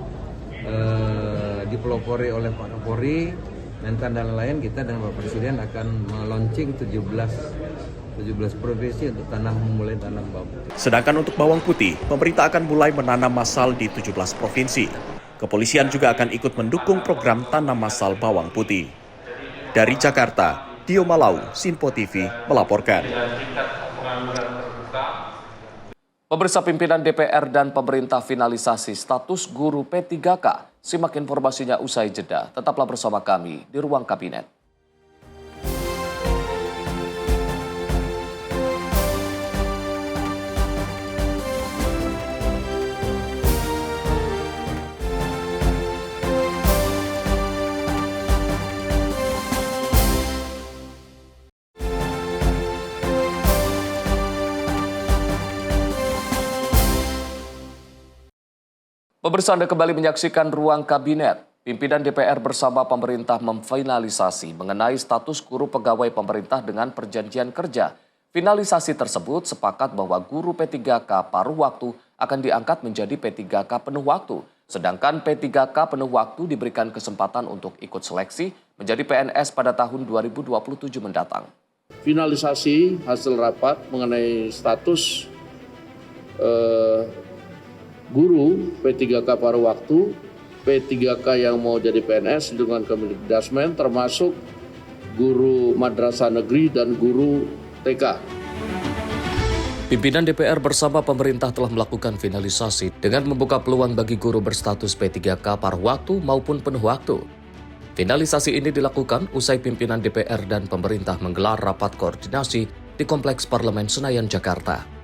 dipelopori oleh Pak Kapolri, Mentan dan lain-lain, kita dan Bapak Presiden akan meluncing 17 provinsi untuk memulai tanam bawang putih. Sedangkan untuk bawang putih, pemerintah akan mulai menanam massal di 17 provinsi. Kepolisian juga akan ikut mendukung program tanam massal bawang putih. Dari Jakarta, Tio Malau, Sinpo TV melaporkan. Pemirsa, pimpinan DPR dan pemerintah finalisasi status guru P3K. Simak informasinya usai jeda. Tetaplah bersama kami di Ruang Kabinet. Pemirsa, Anda kembali menyaksikan Ruang Kabinet. Pimpinan DPR bersama pemerintah memfinalisasi mengenai status guru pegawai pemerintah dengan perjanjian kerja. Finalisasi tersebut sepakat bahwa guru P3K paruh waktu akan diangkat menjadi P3K penuh waktu. Sedangkan P3K penuh waktu diberikan kesempatan untuk ikut seleksi menjadi PNS pada tahun 2027 mendatang. Finalisasi hasil rapat mengenai status guru P3K paruh waktu, P3K yang mau jadi PNS dengan Kemendikbudrismen, termasuk guru madrasah negeri dan guru TK. Pimpinan DPR bersama pemerintah telah melakukan finalisasi dengan membuka peluang bagi guru berstatus P3K paruh waktu maupun penuh waktu. Finalisasi ini dilakukan usai pimpinan DPR dan pemerintah menggelar rapat koordinasi di Kompleks Parlemen Senayan, Jakarta.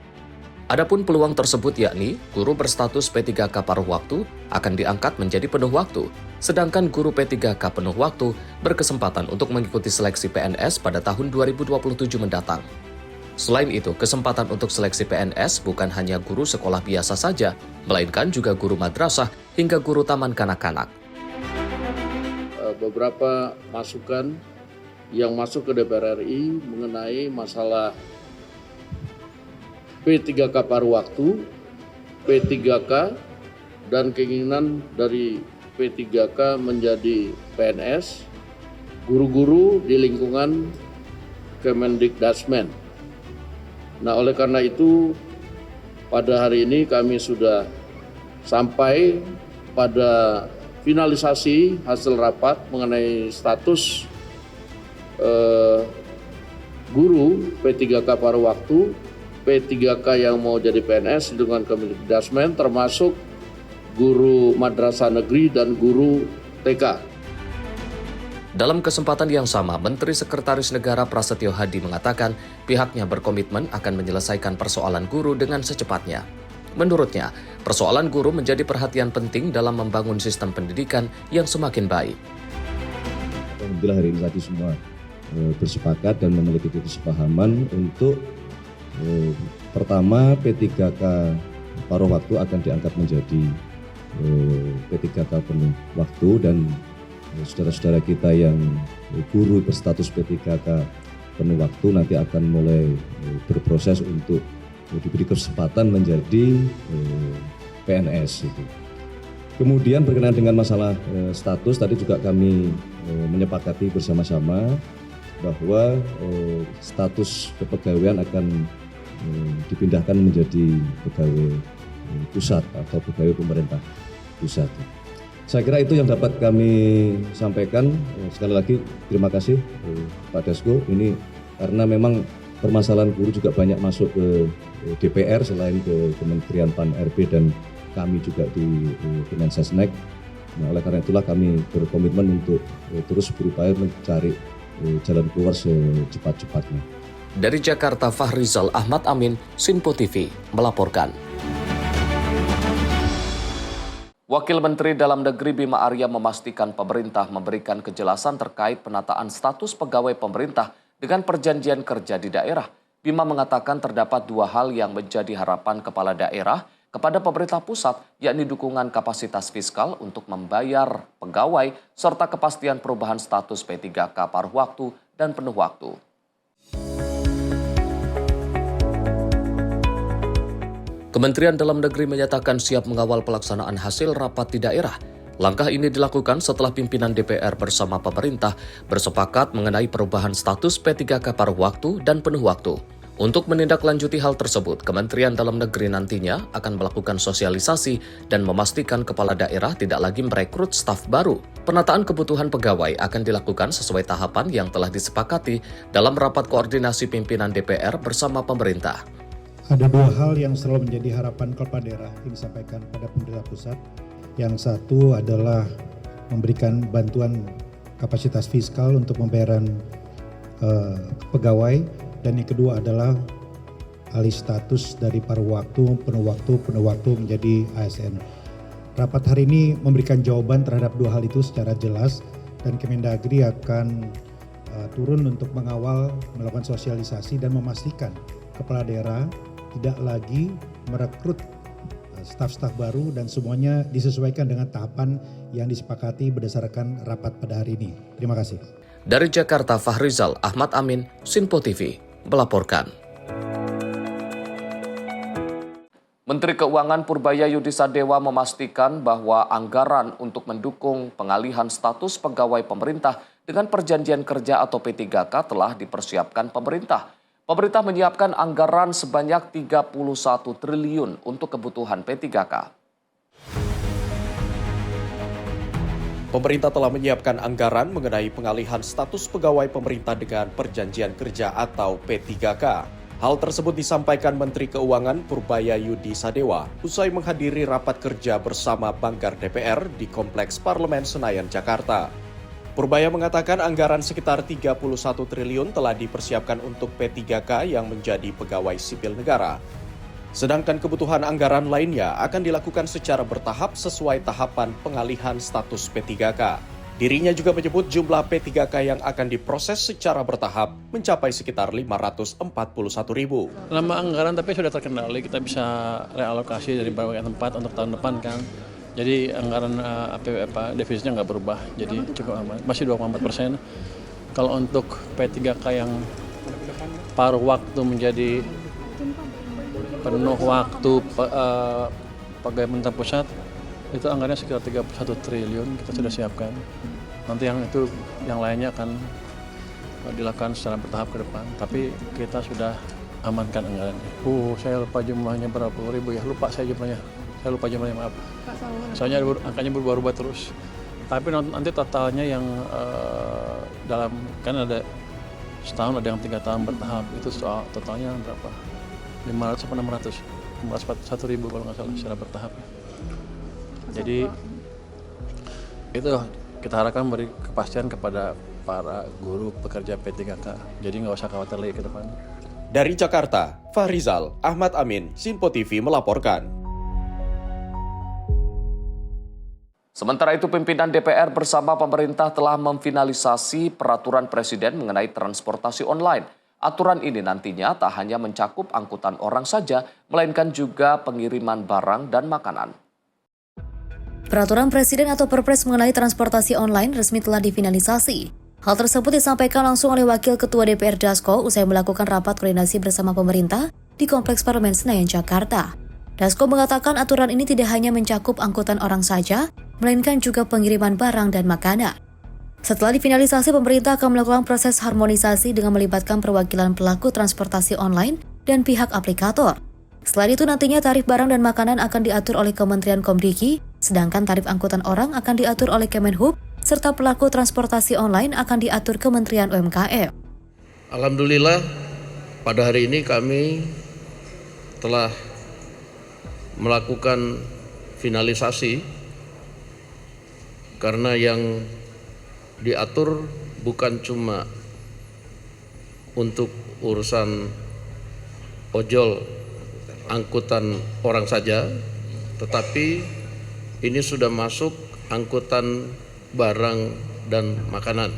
Adapun peluang tersebut yakni guru berstatus P3K paruh waktu akan diangkat menjadi penuh waktu, sedangkan guru P3K penuh waktu berkesempatan untuk mengikuti seleksi PNS pada tahun 2027 mendatang. Selain itu, kesempatan untuk seleksi PNS bukan hanya guru sekolah biasa saja, melainkan juga guru madrasah hingga guru taman kanak-kanak. Beberapa masukan yang masuk ke DPR RI mengenai masalah P3K paruh waktu, P3K, dan keinginan dari P3K menjadi PNS, guru-guru di lingkungan Kemendikbudrismen. Nah, oleh karena itu, pada hari ini kami sudah sampai pada finalisasi hasil rapat mengenai status guru P3K paruh waktu, P3K yang mau jadi PNS dengan Kemendikbudrismen, termasuk guru madrasah negeri dan guru TK. Dalam kesempatan yang sama, Menteri Sekretaris Negara Prasetyo Hadi mengatakan pihaknya berkomitmen akan menyelesaikan persoalan guru dengan secepatnya. Menurutnya, persoalan guru menjadi perhatian penting dalam membangun sistem pendidikan yang semakin baik. Alhamdulillah hari ini tadi semua bersepakat dan memiliki kesepahaman untuk pertama P3K paruh waktu akan diangkat menjadi P3K penuh waktu, dan saudara-saudara kita yang guru berstatus P3K penuh waktu nanti akan mulai berproses untuk diberi kesempatan menjadi PNS. Kemudian berkenaan dengan masalah status, tadi juga kami menyepakati bersama-sama bahwa status kepegawaian akan dipindahkan menjadi pegawai pusat atau pegawai pemerintah pusat. Saya kira itu yang dapat kami sampaikan. Sekali lagi terima kasih Pak Dasko. Ini karena memang permasalahan guru juga banyak masuk ke DPR selain ke Kementerian Pan-RB dan kami juga di Kemensesnek. Nah, oleh karena itulah kami berkomitmen untuk terus berupaya mencari jalan keluar secepat-cepatnya. Dari Jakarta, Fahrizal Ahmad Amin, Sinpo TV melaporkan. Wakil Menteri Dalam Negeri Bima Arya memastikan pemerintah memberikan kejelasan terkait penataan status pegawai pemerintah dengan perjanjian kerja di daerah. Bima mengatakan terdapat dua hal yang menjadi harapan kepala daerah kepada pemerintah pusat, yakni dukungan kapasitas fiskal untuk membayar pegawai serta kepastian perubahan status P3K paruh waktu dan penuh waktu. Kementerian Dalam Negeri menyatakan siap mengawal pelaksanaan hasil rapat di daerah. Langkah ini dilakukan setelah pimpinan DPR bersama pemerintah bersepakat mengenai perubahan status P3K paruh waktu dan penuh waktu. Untuk menindaklanjuti hal tersebut, Kementerian Dalam Negeri nantinya akan melakukan sosialisasi dan memastikan kepala daerah tidak lagi merekrut staf baru. Penataan kebutuhan pegawai akan dilakukan sesuai tahapan yang telah disepakati dalam rapat koordinasi pimpinan DPR bersama pemerintah. Ada dua hal yang selalu menjadi harapan kepala daerah yang disampaikan pada pemerintah pusat. Yang satu adalah memberikan bantuan kapasitas fiskal untuk pembayaran pegawai, dan yang kedua adalah alih status dari paruh waktu, penuh waktu menjadi ASN. Rapat hari ini memberikan jawaban terhadap dua hal itu secara jelas, dan Kemendagri akan turun untuk mengawal, melakukan sosialisasi dan memastikan kepala daerah tidak lagi merekrut staf-staf baru dan semuanya disesuaikan dengan tahapan yang disepakati berdasarkan rapat pada hari ini. Terima kasih. Dari Jakarta, Fahrizal Ahmad Amin, Sinpo TV melaporkan. Menteri Keuangan Purbaya Yudisadewa memastikan bahwa anggaran untuk mendukung pengalihan status pegawai pemerintah dengan perjanjian kerja atau P3K telah dipersiapkan pemerintah. Pemerintah menyiapkan anggaran sebanyak 31 triliun untuk kebutuhan P3K. Pemerintah telah menyiapkan anggaran mengenai pengalihan status pegawai pemerintah dengan perjanjian kerja atau P3K. Hal tersebut disampaikan Menteri Keuangan Purbaya Yudisadewa usai menghadiri rapat kerja bersama Banggar DPR di Kompleks Parlemen Senayan, Jakarta. Purbaya mengatakan anggaran sekitar 31 triliun telah dipersiapkan untuk P3K yang menjadi pegawai sipil negara. Sedangkan kebutuhan anggaran lainnya akan dilakukan secara bertahap sesuai tahapan pengalihan status P3K. Dirinya juga menyebut jumlah P3K yang akan diproses secara bertahap mencapai sekitar 541 ribu. Nama anggaran tapi sudah terkendali, kita bisa realokasi dari berbagai tempat untuk tahun depan kan. Jadi anggaran defisitnya nggak berubah, jadi cukup aman. Masih 2,4%. Kalau untuk P3K yang paruh waktu menjadi penuh waktu pegawai pemerintah pusat, itu anggarannya sekitar 31 triliun kita sudah siapkan. Nanti yang lainnya akan dilakukan secara bertahap ke depan. Tapi kita sudah amankan anggarannya. Saya lupa jumlahnya berapa puluh ribu ya, saya lupa jumlahnya, maaf. Soalnya angkanya berubah-ubah terus. Tapi nanti totalnya yang dalam, kan ada setahun, ada yang 3 tahun bertahap, itu soal totalnya berapa? 500 atau 600? 541 ribu kalau nggak salah secara bertahap. Jadi itu kita harapkan beri kepastian kepada para guru pekerja P3K. Jadi nggak usah khawatir lagi ke depan. Dari Jakarta, Fahrizal Ahmad Amin, Sinpo TV melaporkan. Sementara itu, pimpinan DPR bersama pemerintah telah memfinalisasi peraturan Presiden mengenai transportasi online. Aturan ini nantinya tak hanya mencakup angkutan orang saja, melainkan juga pengiriman barang dan makanan. Peraturan Presiden atau Perpres mengenai transportasi online resmi telah difinalisasi. Hal tersebut disampaikan langsung oleh Wakil Ketua DPR Dasko usai melakukan rapat koordinasi bersama pemerintah di Kompleks Parlemen Senayan, Jakarta. Dasko mengatakan aturan ini tidak hanya mencakup angkutan orang saja, melainkan juga pengiriman barang dan makanan. Setelah difinalisasi, pemerintah akan melakukan proses harmonisasi dengan melibatkan perwakilan pelaku transportasi online dan pihak aplikator. Selain itu, nantinya tarif barang dan makanan akan diatur oleh Kementerian Komdiki Sedangkan tarif angkutan orang akan diatur oleh Kemenhub, serta pelaku transportasi online akan diatur Kementerian UMKM. Alhamdulillah, pada hari ini kami telah melakukan finalisasi karena yang diatur bukan cuma untuk urusan ojol angkutan orang saja, tetapi ini sudah masuk angkutan barang dan makanan,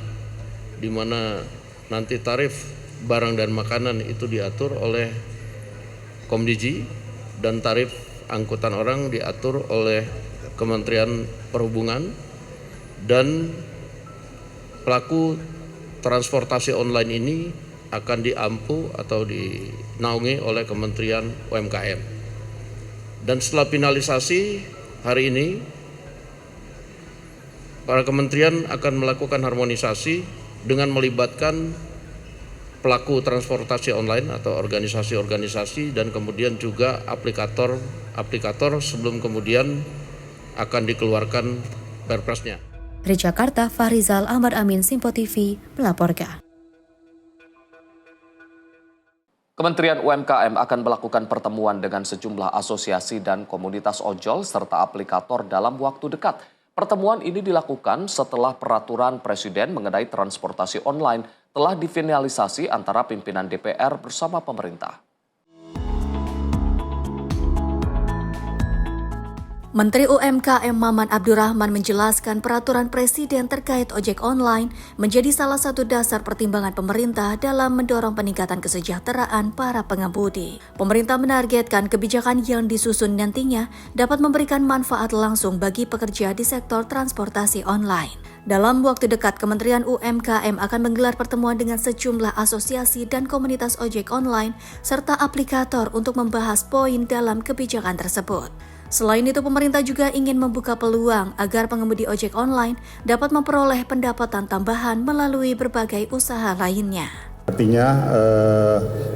di mana nanti tarif barang dan makanan itu diatur oleh Komdiji dan tarif angkutan orang diatur oleh Kementerian Perhubungan, dan pelaku transportasi online ini akan diampu atau dinaungi oleh Kementerian UMKM. Dan setelah finalisasi hari ini, para kementerian akan melakukan harmonisasi dengan melibatkan pelaku transportasi online atau organisasi-organisasi dan kemudian juga aplikator sebelum kemudian akan dikeluarkan perpresnya. Dari Jakarta, Fahrizal Ahmad Amin, Simpo TV, melaporkan. Kementerian UMKM akan melakukan pertemuan dengan sejumlah asosiasi dan komunitas ojol serta aplikator dalam waktu dekat. Pertemuan ini dilakukan setelah peraturan Presiden mengenai transportasi online telah difinalisasi antara pimpinan DPR bersama pemerintah. Menteri UMKM Maman Abdurrahman menjelaskan peraturan Presiden terkait ojek online menjadi salah satu dasar pertimbangan pemerintah dalam mendorong peningkatan kesejahteraan para pengemudi. Pemerintah menargetkan kebijakan yang disusun nantinya dapat memberikan manfaat langsung bagi pekerja di sektor transportasi online. Dalam waktu dekat, Kementerian UMKM akan menggelar pertemuan dengan sejumlah asosiasi dan komunitas ojek online serta aplikator untuk membahas poin dalam kebijakan tersebut. Selain itu, pemerintah juga ingin membuka peluang agar pengemudi ojek online dapat memperoleh pendapatan tambahan melalui berbagai usaha lainnya. Artinya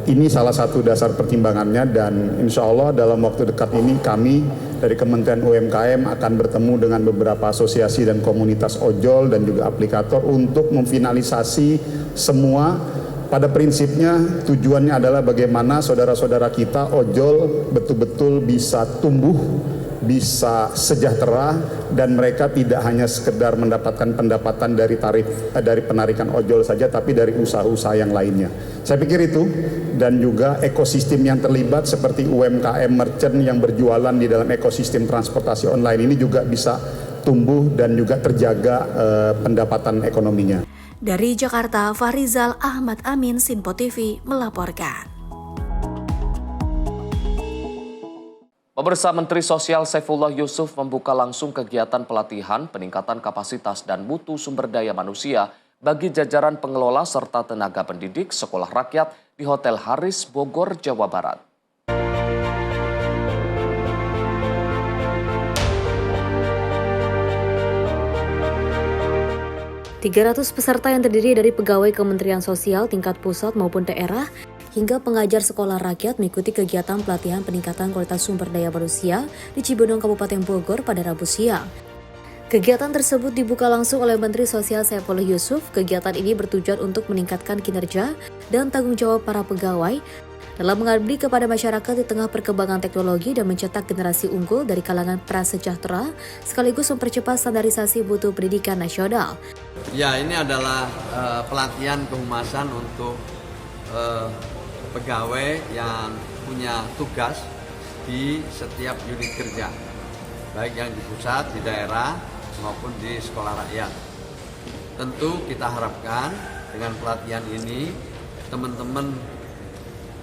ini salah satu dasar pertimbangannya, dan insya Allah dalam waktu dekat ini kami dari Kementerian UMKM akan bertemu dengan beberapa asosiasi dan komunitas ojol dan juga aplikator untuk memfinalisasi semua. Pada prinsipnya tujuannya adalah bagaimana saudara-saudara kita ojol betul-betul bisa tumbuh, bisa sejahtera, dan mereka tidak hanya sekedar mendapatkan pendapatan dari penarikan ojol saja, tapi dari usaha-usaha yang lainnya. Saya pikir itu, dan juga ekosistem yang terlibat seperti UMKM merchant yang berjualan di dalam ekosistem transportasi online ini juga bisa tumbuh dan juga terjaga pendapatan ekonominya. Dari Jakarta, Fahrizal Ahmad Amin, Simpo TV, melaporkan. Pemirsa, Menteri Sosial Saifullah Yusuf membuka langsung kegiatan pelatihan, peningkatan kapasitas dan mutu sumber daya manusia bagi jajaran pengelola serta tenaga pendidik sekolah rakyat di Hotel Haris, Bogor, Jawa Barat. 300 peserta yang terdiri dari pegawai Kementerian Sosial tingkat pusat maupun daerah hingga pengajar sekolah rakyat mengikuti kegiatan pelatihan peningkatan kualitas sumber daya manusia di Cibinong, Kabupaten Bogor pada Rabu siang. Kegiatan tersebut dibuka langsung oleh Menteri Sosial Saifullah Yusuf. Kegiatan ini bertujuan untuk meningkatkan kinerja dan tanggung jawab para pegawai dalam mengabdi kepada masyarakat di tengah perkembangan teknologi dan mencetak generasi unggul dari kalangan prasejahtera, sekaligus mempercepat standarisasi mutu pendidikan nasional. Ya, ini adalah pelatihan kehumasan untuk pegawai yang punya tugas di setiap unit kerja, baik yang di pusat, di daerah, maupun di sekolah rakyat. Tentu kita harapkan dengan pelatihan ini teman-teman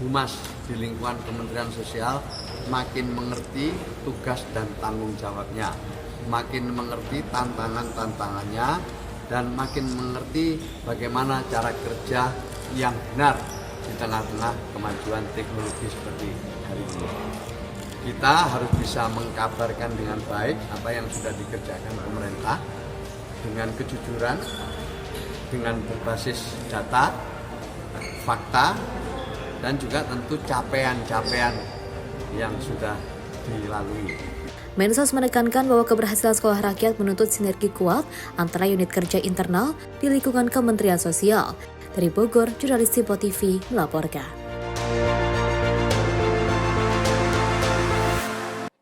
humas di lingkungan Kementerian Sosial makin mengerti tugas dan tanggung jawabnya, makin mengerti tantangan-tantangannya, dan makin mengerti bagaimana cara kerja yang benar di tengah-tengah kemajuan teknologi seperti hari ini. Kita harus bisa mengkabarkan dengan baik apa yang sudah dikerjakan pemerintah dengan kejujuran, dengan berbasis data, fakta, dan juga tentu capaian-capaian yang sudah dilalui. Mensos menekankan bahwa keberhasilan sekolah rakyat menuntut sinergi kuat antara unit kerja internal di lingkungan Kementerian Sosial. Dari Bogor, jurnalis Simpo TV melaporkan.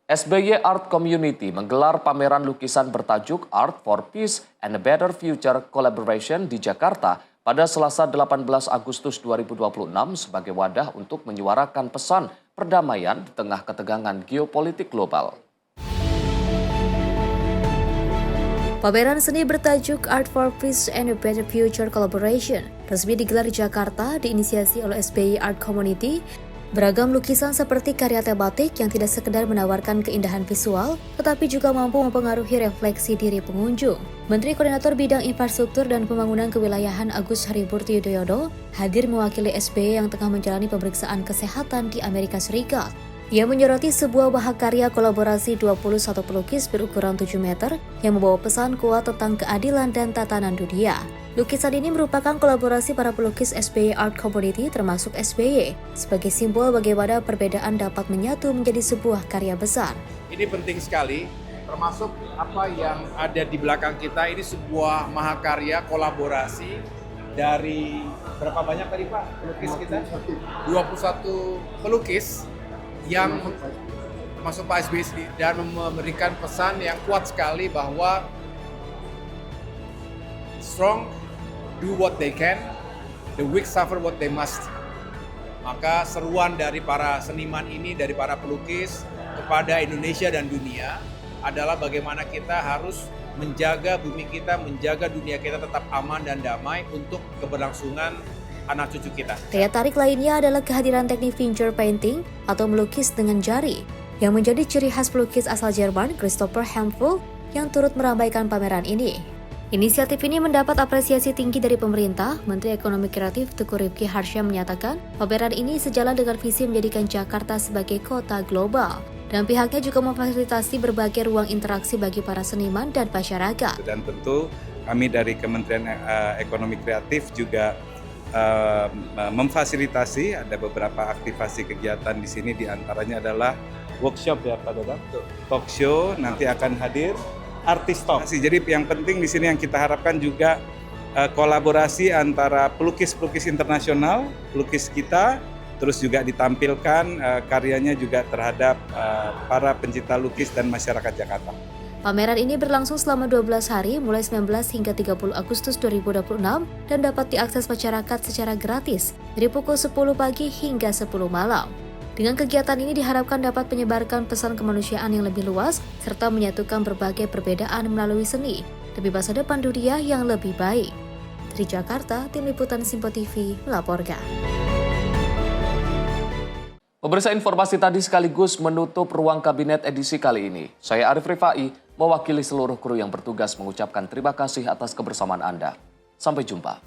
SBY Art Community menggelar pameran lukisan bertajuk Art for Peace and a Better Future Collaboration di Jakarta pada Selasa 18 Agustus 2026 sebagai wadah untuk menyuarakan pesan perdamaian di tengah ketegangan geopolitik global. Pameran seni bertajuk Art for Peace and a Better Future Collaboration resmi digelar di Jakarta diinisiasi oleh SBY Art Community. Beragam lukisan seperti karya tematik yang tidak sekedar menawarkan keindahan visual, tetapi juga mampu mempengaruhi refleksi diri pengunjung. Menteri Koordinator Bidang Infrastruktur dan Pembangunan Kewilayahan Agus Harimurti Yudhoyono hadir mewakili SBY yang tengah menjalani pemeriksaan kesehatan di Amerika Serikat. Ia menyoroti sebuah mahakarya kolaborasi 21 pelukis berukuran 7 meter yang membawa pesan kuat tentang keadilan dan tatanan dunia. Lukisan ini merupakan kolaborasi para pelukis SBY Art Community termasuk SBY sebagai simbol bagaimana perbedaan dapat menyatu menjadi sebuah karya besar. Ini penting sekali, termasuk apa yang ada di belakang kita, ini sebuah mahakarya kolaborasi dari berapa banyak tadi Pak pelukis kita? 21 pelukis yang masuk Pak SBY sendiri dan memberikan pesan yang kuat sekali bahwa strong do what they can, the weak suffer what they must. Maka seruan dari para seniman ini, dari para pelukis kepada Indonesia dan dunia adalah bagaimana kita harus menjaga bumi kita, menjaga dunia kita tetap aman dan damai untuk keberlangsungan anak cucu kita. Daya tarik lainnya adalah kehadiran teknik finger painting atau melukis dengan jari yang menjadi ciri khas pelukis asal Jerman Christopher Hempel yang turut meramaikan pameran ini. Inisiatif ini mendapat apresiasi tinggi dari pemerintah. Menteri Ekonomi Kreatif Teuku Rizky Harsha menyatakan pameran ini sejalan dengan visi menjadikan Jakarta sebagai kota global. Dan pihaknya juga memfasilitasi berbagai ruang interaksi bagi para seniman dan masyarakat. Dan tentu kami dari Kementerian Ekonomi Kreatif juga memfasilitasi ada beberapa aktivasi kegiatan di sini, diantaranya adalah workshop ya Pak Dadang, talk show, nanti akan hadir artis talk. Jadi yang penting di sini yang kita harapkan juga kolaborasi antara pelukis-pelukis internasional, pelukis kita, terus juga ditampilkan karyanya juga terhadap para pencipta lukis dan masyarakat Jakarta. Pameran ini berlangsung selama 12 hari mulai 19 hingga 30 Agustus 2026 dan dapat diakses masyarakat secara gratis dari pukul 10 pagi hingga 10 malam. Dengan kegiatan ini diharapkan dapat menyebarkan pesan kemanusiaan yang lebih luas serta menyatukan berbagai perbedaan melalui seni demi masa depan dunia yang lebih baik. Dari Jakarta, Tim Liputan Simpo TV melaporkan. Pemirsa, informasi tadi sekaligus menutup Ruang Kabinet edisi kali ini. Saya Arif Rifai, mewakili seluruh kru yang bertugas mengucapkan terima kasih atas kebersamaan Anda. Sampai jumpa.